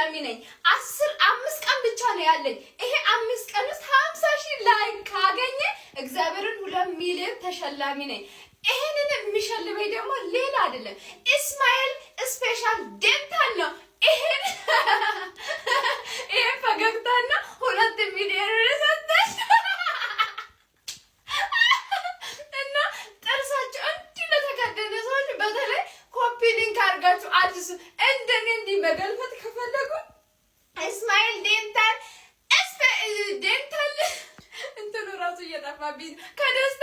ተሸላሚ ነኝ። 5 ቀን ብቻ ነው ያለኝ። ይሄ 5 ቀን ውስጥ 50,000 ላይክ ካገኘ እግዚአብሔርን 2 ሚሊዮን ተሸላሚ ነኝ። ይሄንን የሚሸልመኝ ደግሞ ሌላ አይደለም እስማኤል ስፔሻል ዴንታል ነው። ይሄን ፈገግታና 2 ሚሊዮን ሰጠኝ እና ጥርሳቸው እንዲህ ለተከደነ ሰዎች በተለይ ኮፒ ሊንክ አድርጋችሁ አዲሱ እንደኔ እንዲህ መገልፈጥ ከፈለጉ እስማኤል ዴንታል ዴንታል እንትኑ ራሱ እየጠፋብኝ ከደስታ